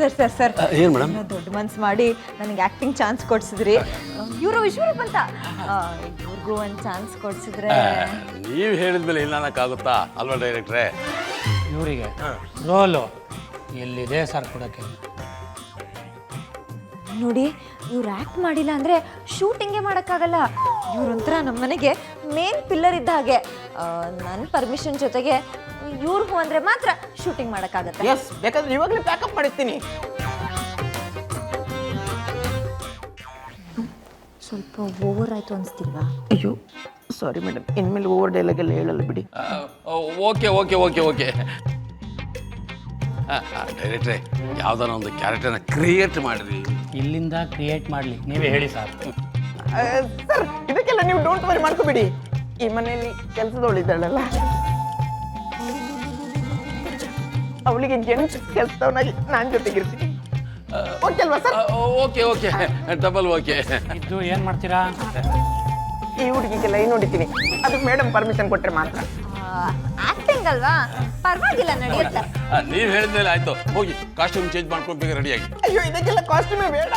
Sir sir sir ಏನು madam? ದೊಡ್ಡ ಮನ್ಸು ಮಾಡಿ ನನಗೆ ಆಕ್ಟಿಂಗ್ ಚಾನ್ಸ್ ಕೊಡ್ಸಿದ್ರಿ. ಇವರು ವಿಶ್ವರೂಪ್ ಅಂತ ಇವ್ರಿಗೂ ಒಂದು ಚಾನ್ಸ್ ಕೊಡ್ಸಿದ್ರೆ. ನೀವು ಹೇಳಿದ್ಮೇಲೆ ಇಲ್ಲ ಅನ್ನಕ್ಕಾಗುತ್ತಾ ಅಲ್ವಾ ಡೈರೆಕ್ಟ್ರೇ? ಇವರಿಗೆ ರೋಲು ಎಲ್ಲಿದೆ ಸರ್ ಕೊಡೋಕ್ಕೆ? ನೋಡಿ, ಇವ್ರು ಆ್ಯಕ್ಟ್ ಮಾಡಿಲ್ಲ ಅಂದರೆ ಶೂಟಿಂಗೇ ಮಾಡೋಕ್ಕಾಗಲ್ಲ. ಇವ್ರೊಂಥರ ನಮ್ಮ ಮನೆಗೆ ಮೇನ್ ಪಿಲ್ಲರ್ ಇದ್ದ ಹಾಗೆ. ನನ್ನ ಪರ್ಮಿಷನ್ ಜೊತೆಗೆ ಇವ್ರು ಹೂ ಅಂದರೆ ಮಾತ್ರ ಶೂಟಿಂಗ್ ಮಾಡೋಕ್ಕಾಗತ್ತೆ. ಎಸ್, ಬೇಕಾದ್ರೆ ಇವಾಗಲೇ ಪ್ಯಾಕಪ್ ಮಾಡಿರ್ತೀನಿ. ಸ್ವಲ್ಪ ಓವರ್ ಆಯಿತು ಅನಿಸ್ತಿಲ್ವಾ? ಅಯ್ಯೋ ಸಾರಿ ಮೇಡಮ್, ಇನ್ಮೇಲೆ ಓವರ್ ಡೈಲಾಗ್ ಎಲ್ಲ ಹೇಳಲ್ಲ ಬಿಡಿ. ಓಕೆ ಓಕೆ ಓಕೆ ಓಕೆ ಡೈರೆಕ್ಟ್ರೇ, ಯಾವ್ದಾರ ಒಂದು ಕ್ಯಾರೆಕ್ಟರ್ನ ಕ್ರಿಯೇಟ್ ಮಾಡಿರಿ. ಇಲ್ಲಿಂದ ಕ್ರಿಯೇಟ್ ಮಾಡಲಿ, ನೀವೇ ಹೇಳಿ ಸರ್. ಸರ್, ಇದಕ್ಕೆಲ್ಲ ನೀವು ಡೋಂಟ್ ವರಿ ಮಾಡ್ಕೋಬೇಡಿ. ಈ ಮನೆಯಲ್ಲಿ ಕೆಲಸದವಳಿದ್ದಾಳಲ್ಲ, ಅವಳಿಗೆ ಜೆಂಟ್ಸ್ ಕೆಲಸದವನಾಗಿ ನಾನು ಜೊತೆಗಿರ್ತೀನಿ. ಓಕೆ ಅಲ್ವಾ sir? Okay okay double okay. ಇದ್ದು ಏನು ಮಾಡ್ತೀರಾ? ಈ ಹುಡುಗಿಗೆ ಲೈನ್ ಹೊಡಿತೀನಿ, ಅದಕ್ಕೆ ಮೇಡಮ್ ಪರ್ಮಿಷನ್ ಕೊಟ್ಟರೆ ಮಾತ್ರ. ಆಕ್ಟಿಂಗ್ ಅಲ್ವಾ, ಪರವಾಗಿಲ್ಲ, ನಡೆಯುತ್ತೆ. ನೀವು ಹೇಳಿದ್ಮೇಲೆ ಆಯ್ತು. ಹೋಗಿ ಕಾಸ್ಟ್ಯೂಮ್ ಚೇಂಜ್ ಮಾಡ್ಕೊಂಡು ಬೇಗ ರೆಡಿಯಾಗಿ. ಅಯ್ಯೋ, ಇದಕ್ಕೆಲ್ಲ ಕಾಸ್ಟ್ಯೂಮೇ ಬೇಡ.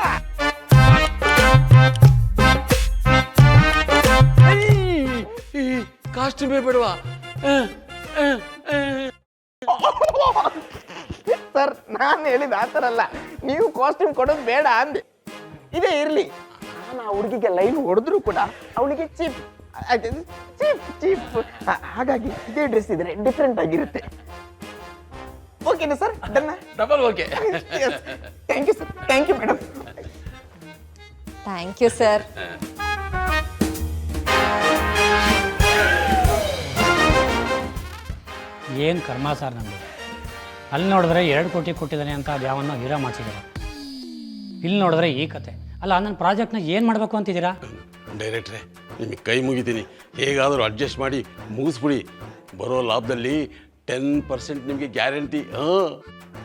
ಕಾಸ್ಟ್ಯೂಮೇ ಬೇಡವಾ? ಸರ್, ನಾನು ಹೇಳಿದ ಆ ಥರ ಅಲ್ಲ, ನೀವು ಕಾಸ್ಟ್ಯೂಮ್ ಕೊಡೋದು ಬೇಡ ಅಂದೆ. ಇದೇ ಇರಲಿ. ನಾನು ಆ ಹುಡುಗಿಗೆ ಲೈನ್ ಹೊಡೆದ್ರು ಕೂಡ ಅವಳಿಗೆ ಚೀಪ್ ಚೀಪ್ ಚೀಪ್, ಹಾಗಾಗಿ ಇದೇ ಡ್ರೆಸ್ ಇದ್ರೆ ಡಿಫ್ರೆಂಟ್ ಆಗಿರುತ್ತೆ. ಓಕೆನಾ ಸರ್? ಡನ್ನ? Double okay. Thank you sir, thank you madam. Thank you sir. ಏನು ಕರ್ಮ ಸರ್ ನಮಗೆ. ಅಲ್ಲಿ ನೋಡಿದ್ರೆ 2 ಕೋಟಿ ಕೊಟ್ಟಿದ್ದಾನೆ ಅಂತ ಅದು ಯಾವನ್ನೋ ಹೀರೋ ಮಾಡಿಸಿದ್ದಾರೆ. ಇಲ್ಲಿ ನೋಡಿದ್ರೆ ಈ ಕತೆ. ಅಲ್ಲ, ನನ್ನ ಪ್ರಾಜೆಕ್ಟ್ನ ಏನು ಮಾಡಬೇಕು ಅಂತಿದ್ದೀರಾ? ಡೈರೆಕ್ಟ್ರೇ, ನಿಮಗೆ ಕೈ ಮುಗಿತೀನಿ, ಹೇಗಾದರೂ ಅಡ್ಜಸ್ಟ್ ಮಾಡಿ ಮುಗಿಸ್ಬಿಡಿ. ಬರೋ ಲಾಭದಲ್ಲಿ 10% ನಿಮಗೆ ಗ್ಯಾರಂಟಿ.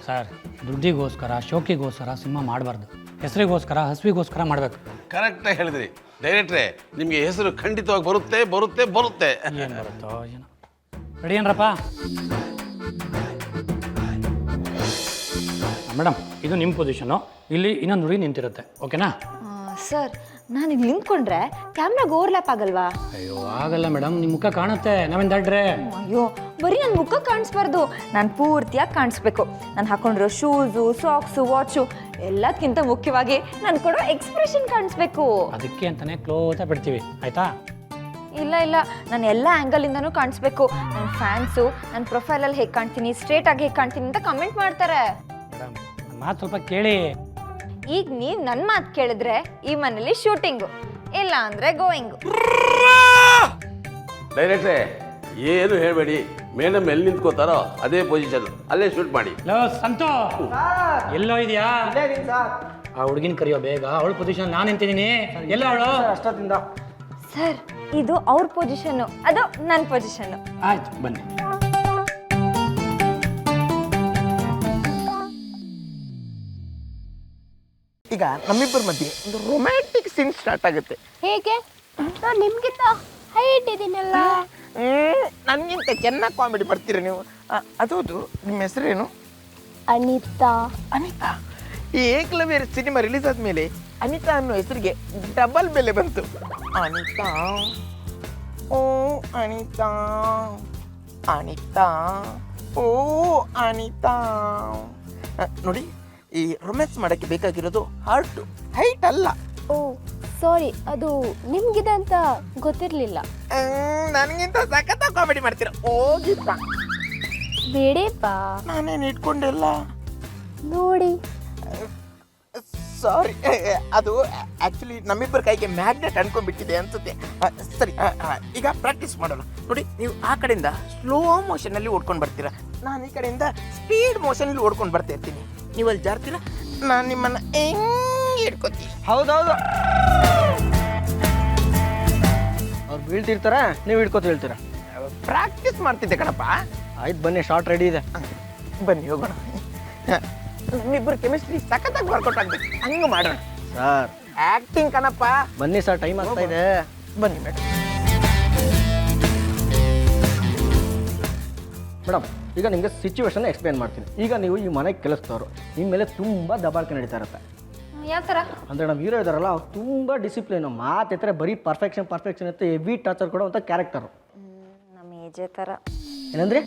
ಸರ್, ದುಡ್ಡಿಗೋಸ್ಕರ ಶೋಕಿಗೋಸ್ಕರ ಸಿನಿಮಾ ಮಾಡಬಾರ್ದು. ಹೆಸರಿಗೋಸ್ಕರ ಹಸುವಿಗೋಸ್ಕರ ಮಾಡಬೇಕು. ಕರೆಕ್ಟಾಗಿ ಹೇಳಿದ್ರಿ ಡೈರೆಕ್ಟ್ರೇ. ನಿಮಗೆ ಹೆಸರು ಖಂಡಿತವಾಗಿ ಬರುತ್ತೆ ಬರುತ್ತೆ ಬರುತ್ತೆ. ಏನು ಬರುತ್ತೋ ಏನೋ. ರೆಡಿ ಏನ್ರಪ್ಪ? ಮೇಡಮ್, ಇದು ನಿಮ್ಮ ಪೊಸಿಷನು. ಇಲ್ಲಿ ಇನ್ನೊಂದು ಹುಡುಗಿ ನಿಂತಿರುತ್ತೆ, ಓಕೆನಾ? ಸರ್, ನಾನು ಇಲ್ಲಿ ನಿಂತ್ಕೊಂಡ್ರೆ ಕ್ಯಾಮ್ರಾಗ ಓವರ್ಲ್ಯಾಪ್ ಆಗಲ್ವಾ? ಅಯ್ಯೋ, ಆಗಲ್ಲ ಮೇಡಮ್, ನಿಮ್ಮ ಮುಖ ಕಾಣುತ್ತೆ. ನಾವೇನು ದಡ್ರೆ? ಅಯ್ಯೋ, ಬರೀ ನನ್ನ ಮುಖ ಕಾಣಿಸ್ಬಾರ್ದು, ನಾನು ಪೂರ್ತಿಯಾಗಿ ಕಾಣಿಸ್ಬೇಕು. ನಾನು ಹಾಕೊಂಡಿರೋ ಶೂಸು, ಸಾಕ್ಸು, ವಾಚು ಎಲ್ಲದಕ್ಕಿಂತ ಮುಖ್ಯವಾಗಿ ನಾನು ಕೊಡೋ ಎಕ್ಸ್ಪ್ರೆಷನ್ ಕಾಣಿಸ್ಬೇಕು. ಅದಕ್ಕೆ ಅಂತಾನೆ ಕ್ಲೋಸಾಗಿ ಬಿಡ್ತೀವಿ, ಆಯ್ತಾ? ಇಲ್ಲ ಇಲ್ಲ, ನಾನು ಎಲ್ಲ ಆ್ಯಂಗಲಿಂದನೂ ಕಾಣಿಸ್ಬೇಕು. ನನ್ನ ಫ್ಯಾನ್ಸು ನನ್ನ ಪ್ರೊಫೈಲಲ್ಲಿ ಹೇಗೆ ಕಾಣ್ತೀನಿ, ಸ್ಟ್ರೇಟಾಗಿ ಹೇಗೆ ಕಾಣ್ತೀನಿ ಅಂತ ಕಮೆಂಟ್ ಮಾಡ್ತಾರೆ. ಮೇಡಮ್, ನನ್ನ ಮಾತು ಸ್ವಲ್ಪ ಕೇಳಿ. ಈಗ ನೀವು ನನ್ನ ಮಾತು ಕೇಳಿದ್ರೆ ಈ ಮನೇಲಿ ಶೂಟಿಂಗು, ಇಲ್ಲ ಅಂದರೆ ಗೋಯಿಂಗು. ಡೈರೆಕ್ಟ್ರೇ, ಏನು ಹೇಳಬೇಡಿ. ಮೇಡಮ್ ಎಲ್ಲಿ ನಿಂತ್ಕೋತಾರೋ ಅದೇ ಪೊಸಿಷನ್, ಅಲ್ಲೇ ಶೂಟ್ ಮಾಡಿ. ಹಲೋ ಸಂತು, ಎಲ್ಲೋ ಇದೆಯಾ? ಆ ಹುಡುಗಿನ ಕರಿಯೋ ಬೇಗ. ಅವಳ ಪೊಸಿಷನ್ ನಾನು ನಿಂತಿದ್ದೀನಿ. ಎಲ್ಲ ಅವಳು ಅಷ್ಟೊತ್ತಿಂದ. ಸರ್, ಇದು ಅವ್ರ ಪೊಸಿಷನ್ನು, ಅದು ನನ್ನ ಪೊಸಿಷನ್ನು. ಆಯ್ತು, ಬನ್ನಿ. ಈಗ ನಮ್ಮಿಬ್ಬರ ಮಧ್ಯೆ ಒಂದು ರೊಮ್ಯಾಂಟಿಕ್ ಸೀನ್ ಸ್ಟಾರ್ಟ್ ಆಗುತ್ತೆ. ಹೇಗೆ? ನಾನು ನಿಮ್ಗಿಂತ ಹೈಟ್ ಇದ್ದೀನಲ್ಲ. ನನಗಿಂತ ಚೆನ್ನಾಗಿ ಕಾಮಿಡಿ ಬರ್ತೀರ ನೀವು. ಅದೌದು, ನಿಮ್ಮ ಹೆಸರೇನು? ಅನಿತಾ. ಅನಿತಾ. ಈ ಏಕಲವ್ಯ ಸಿನಿಮಾ ರಿಲೀಸ್ ಆದ್ಮೇಲೆ ಅನಿತಾ ಅನ್ನೋ ಹೆಸರಿಗೆ ಡಬಲ್ ಬೆಲೆ ಬಂತು. ಅನಿತಾ, ಓ ಅನಿತಾ, ಅನಿತಾ, ಓ ಅನಿತಾ. ನೋಡಿ, ಈ ರೊಮ್ಯಾನ್ಸ್ ಮಾಡಕ್ಕೆ ಬೇಕಾಗಿರೋದು ಹಾರ್ಟ್, ಹೈಟ್ ಅಲ್ಲ. ಓ ಸಾರಿ, ಅದು ನಿಮ್ಗಿದೆ ಅಂತ ಗೊತ್ತಿರಲಿಲ್ಲ. ನನಗಿಂತ ಸಖತ್ತ ಕಾಮಿಡಿ ಮಾಡ್ತೀರ. ಹೋಗಿತ್ತ ಬೇಡೇಪ, ನಾನೇನು ಇಟ್ಕೊಂಡೆಲ್ಲ. ನೋಡಿ. ಸಾರಿ, ಅದು ಆಕ್ಚುಲಿ ನಮ್ಮಿಬ್ಬರ ಕೈಗೆ ಮ್ಯಾಗ್ನೆಟ್ ಅನ್ಕೊಂಡ್ಬಿಟ್ಟಿದೆ ಅನ್ಸುತ್ತೆ. ಸರಿ, ಈಗ ಪ್ರಾಕ್ಟೀಸ್ ಮಾಡೋಣ. ನೋಡಿ, ನೀವು ಆ ಕಡೆಯಿಂದ ಸ್ಲೋ ಮೋಷನಲ್ಲಿ ಓಡ್ಕೊಂಡು ಬರ್ತೀರಾ, ನಾನು ಈ ಕಡೆಯಿಂದ ಸ್ಪೀಡ್ ಮೋಷನಲ್ಲಿ ಓಡ್ಕೊಂಡು ಬರ್ತಾ ಇರ್ತೀನಿ. ನೀವು ಅಲ್ಲಿ ಜಾರ್ತೀರಾ, ನಾನು ನಿಮ್ಮನ್ನು ಹೆಂಗೆ ಹಿಡ್ಕೊತೀನಿ. ಹೌದೌದು, ಅವ್ರು ಬೀಳ್ತಿರ್ತಾರೆ, ನೀವು ಹಿಡ್ಕೊತ ಹೇಳ್ತೀರಾ. ಪ್ರಾಕ್ಟೀಸ್ ಮಾಡ್ತಿದ್ದೆ ಕಣಪ್ಪ. ಆಯ್ತು, ಬನ್ನಿ, ಶಾರ್ಟ್ ರೆಡಿ ಇದೆ. ಬನ್ನಿ ಹೋಗೋಣ. ನಮ್ಮಿಬ್ಬರು ಕೆಮಿಸ್ಟ್ರಿ ಸಖತ್ತಾಗಿ ವರ್ಕೌಟ್ ಆಗ್ಬೇಕು, ಹಂಗೆ ಮಾಡೋಣ. ಸರ್, ಆಕ್ಟಿಂಗ್ ಕಣಪ್ಪ. ಬನ್ನಿ ಸರ್, ಟೈಮ್ ಆಗ್ತಾ ಇದೆ. ಬನ್ನಿ ಮೇಡಮ್. ಮೇಡಮ್, ಈಗ ನಿಮಗೆ ಸಿಚುವೇಶನ್ ಎಕ್ಸ್ಪ್ಲೇನ್ ಮಾಡ್ತೀನಿ. ಈಗ ನೀವು ಈ ಮನೆಗೆ ಕೆಲಸದವರು, ನಿಮ್ಮ ಮೇಲೆ ತುಂಬ ದಬ್ಬಾಳಿಕೆ ನಡೀತಾ ಇರುತ್ತೆ. ಯಾವ ಥರ? ಅಂದರೆ ನಮ್ಮ ಹೀರೋ ಇದ್ದಾರಲ್ಲ, ಅವ್ರು ತುಂಬ ಡಿಸಿಪ್ಲಿನು, ಮಾತೆತ್ತರೆ ಬರೀ ಪರ್ಫೆಕ್ಷನ್ ಇರುತ್ತೆ, ಹೆವಿ ಟಾರ್ಚರ್ ಕೊಡುವಂಥ ಕ್ಯಾರೆಕ್ಟರು. ನಮ್ಮ ಏಜೆ ಥರ. ಏನಂದರೆ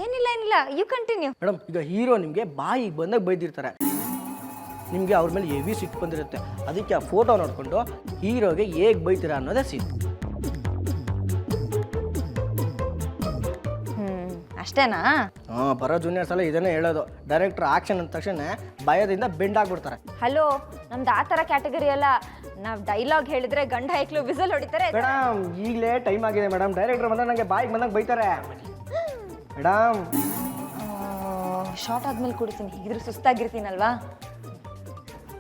ಏನಿಲ್ಲ, ಯು ಕಂಟಿನ್ಯೂ. ಮೇಡಮ್, ಈಗ ಹೀರೋ ನಿಮಗೆ ಬಾಯಿಗೆ ಬಂದಾಗ ಬೈದಿರ್ತಾರೆ, ನಿಮಗೆ ಅವ್ರ ಮೇಲೆ ಹೆವಿ ಸಿಟ್ಟು ಬಂದಿರುತ್ತೆ. ಅದಕ್ಕೆ ಆ ಫೋಟೋ ನೋಡಿಕೊಂಡು ಹೀರೋಗೆ ಹೇಗೆ ಬೈತೀರಾ ಅನ್ನೋದೇ ಸೀನ್. ಅಷ್ಟೇನಾ? ಹಾಂ, ಬರೋ ಜೂನಿಯರ್ಸ್ ಎಲ್ಲ ಇದನ್ನೇ ಹೇಳೋದು. ಡೈರೆಕ್ಟರ್ ಆಕ್ಷನ್ ಅಂದ ತಕ್ಷಣ ಭಯದಿಂದ ಬೆಂಡ್ ಆಗ್ಬಿಡ್ತಾರೆ. ಹಲೋ, ನಮ್ದು ಆ ಥರ ಕ್ಯಾಟಗರಿ ಅಲ್ಲ. ನಾವು ಡೈಲಾಗ್ ಹೇಳಿದ್ರೆ ಗಂಡ ಐಕ್ಲು ವಿಸಲ್ ಹೊಡಿತಾರೆ. ಮೇಡಮ್, ಈಗಲೇ ಟೈಮ್ ಆಗಿದೆ ಮೇಡಮ್. ಡೈರೆಕ್ಟರ್ ಬಂದಾಗ ನನಗೆ ಬಾಯಿಗೆ ಬಂದಾಗ ಬೈತಾರೆ ಮೇಡಮ್. ಶಾರ್ಟ್ ಆದ್ಮೇಲೆ ಕುಡಿತೀನಿ, ಇದ್ರ ಸುಸ್ತಾಗಿರ್ತೀನಲ್ವಾ.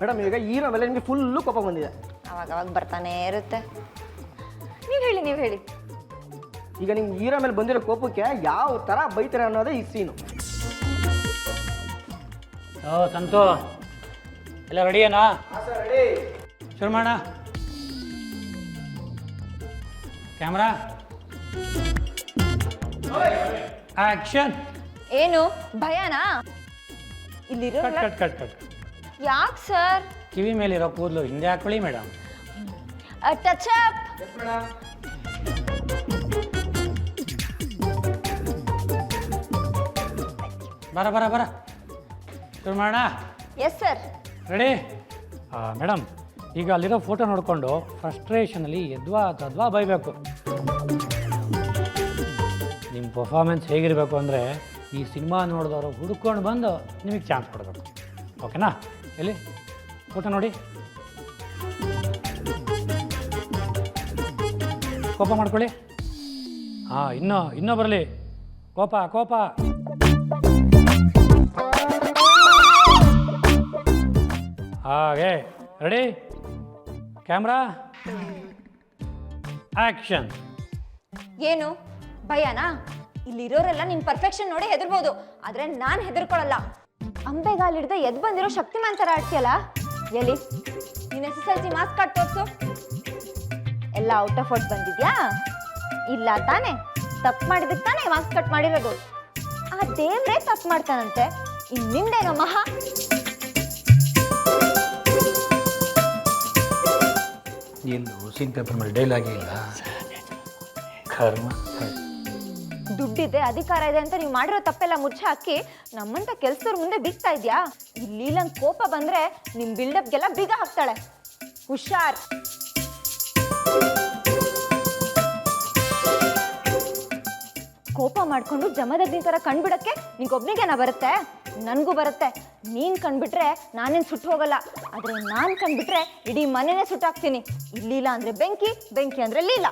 ಮೇಡಮ್, ಈಗ ಹೀರೋ ಮೇಲೆ ನಿಮಗೆ ಫುಲ್ಲು ಕೋಪ ಬಂದಿದೆ. ಅವಾಗ ಬರ್ತಾನೆ ಇರುತ್ತೆ. ನೀವು ಹೇಳಿ. ಈಗ ನಿಮ್ಮ ಹೀರೋ ಮೇಲೆ ಬಂದಿರೋ ಕೋಪಕ್ಕೆ ಯಾವ ಥರ ಬೈತಾರೆ ಅನ್ನೋದೇ ಈ ಸೀನು. ಸಂತು ಎಲ್ಲ ರೆಡಿಯೇನಾ? ಶುರು ಮಾಡ. Camera action. ಏನು ಭಯನಾ? ಇಲ್ಲಿರೋ ಕಟ್. ಯಾಕೆ ಸರ್? ಕಿವಿ ಮೇಲಿರೋ ಕೂದಲು ಹಿಂದೆ ಹಾಕೊಳ್ಳಿ ಮೇಡಮ್. Touch up. ಬರ ಶುರು ಮಾಡೋಣ. Yes sir. ರೆಡಿ? ಮೇಡಮ್, ಈಗ ಅಲ್ಲಿರೋ ಫೋಟೋ ನೋಡಿಕೊಂಡು ಫ್ರಸ್ಟ್ರೇಷನಲ್ಲಿ ತದ್ವಾ ಬೈಬೇಕು. ನಿಮ್ಮ ಪರ್ಫಾರ್ಮೆನ್ಸ್ ಹೇಗಿರಬೇಕು ಅಂದರೆ ಈ ಸಿನಿಮಾ ನೋಡಿದವರು ಹುಡ್ಕೊಂಡು ಬಂದು ನಿಮಗೆ ಚಾನ್ಸ್ ಕೊಡಬೇಕು. ಓಕೆನಾ? ಎಲ್ಲಿ ಫೋಟೋ ನೋಡಿ. ಕೋಪ ಮಾಡ್ಕೊಳ್ಳಿ. ಇನ್ನೂ ಬರಲಿ. ಕೋಪ. ಹಾಗೆ ರೆಡಿ? Camera action. ಏನು ಭಯನಾ? ಇಲ್ಲಿರೋರೆಲ್ಲ ನಿನ್ ಪರ್ಫೆಕ್ಷನ್ ನೋಡಿ ಹೆದರ್ಬೋದು, ಆದ್ರೆ ನಾನ್ ಹೆದರ್ಕೊಳ್ಳಲ್ಲ. ಅಂಬೆಗಾಲಿಡ್ದೆ ಎದ್ ಬಂದಿರೋ ಶಕ್ತಿಮಾನ್ ತರ ಆಡ್ತೀಯಲ್ಲ. ಎಲ್ಲಿ ನೀನ್ SSLC ಮಾರ್ಕ್ಸ್ ಕಾರ್ಡ್ ತೋರ್ಸು. ಎಲ್ಲ ಔಟ್ ಆಫ್ ಔಟ್ ಬಂದಿದ್ಯಾ? ಇಲ್ಲ ತಾನೆ? ತಪ್ಪು ಮಾಡಿದಕ್ಕೆ ತಾನೇ ಮಾರ್ಕ್ಸ್ ಕಟ್ ಮಾಡಿರೋದು. ಆ ದೇವ್ರೇ ತಪ್ಪು ಮಾಡ್ತಾನಂತೆ, ಇನ್ನಿಂದೇನೋ ಮಹಾ. ಎಲ್ಲೂ ಸೀನ್ ಪೇಪರ್ ಮೇಲೆ ಡೈಲಾಗೇ ಇಲ್ಲ. ಕರ್ಮ. ದುಡ್ಡಿದೆ, ಅಧಿಕಾರ ಇದೆ ಅಂತ ನೀವು ಮಾಡಿರೋ ತಪ್ಪೆಲ್ಲ ಮುಚ್ಚಿ ಹಾಕಿ ನಮ್ಮಂತ ಕೆಲ್ಸದವ್ರ ಮುಂದೆ ಬೀಗ್ತಾ ಇದ್ಯಾ? ಇಲ್ಲಿ ನಂಗೆ ಕೋಪ ಬಂದ್ರೆ ನಿಮ್ ಬಿಲ್ಡಪ್ಗೆಲ್ಲ ಬೀಗ ಹಾಕ್ತಾಳೆ. ಹುಷಾರ್. ಕೋಪ ಮಾಡ್ಕೊಂಡು ಜಮದಗ್ನಿ ತರ ಕಣ್ಬಿಡಕ್ಕೆ ನಿಂಗೊಬ್ನಿಗೇನ ಬರುತ್ತೆ? ನನಗೂ ಬರುತ್ತೆ. ನೀನ್ ಕಣ್ಬಿಟ್ರೆ ನಾನೇನು ಸುಟ್ಟು ಹೋಗಲ್ಲ, ಆದ್ರೆ ನಾನ್ ಕಣ್ಬಿಟ್ರೆ ಇಡೀ ಮನೆನೇ ಸುಟ್ಟಾಕ್ತೀನಿ. ಇಲ್ಲಿಲ್ಲ ಅಂದ್ರೆ ಬೆಂಕಿ, ಬೆಂಕಿ ಅಂದ್ರೆ ಲೀಲ.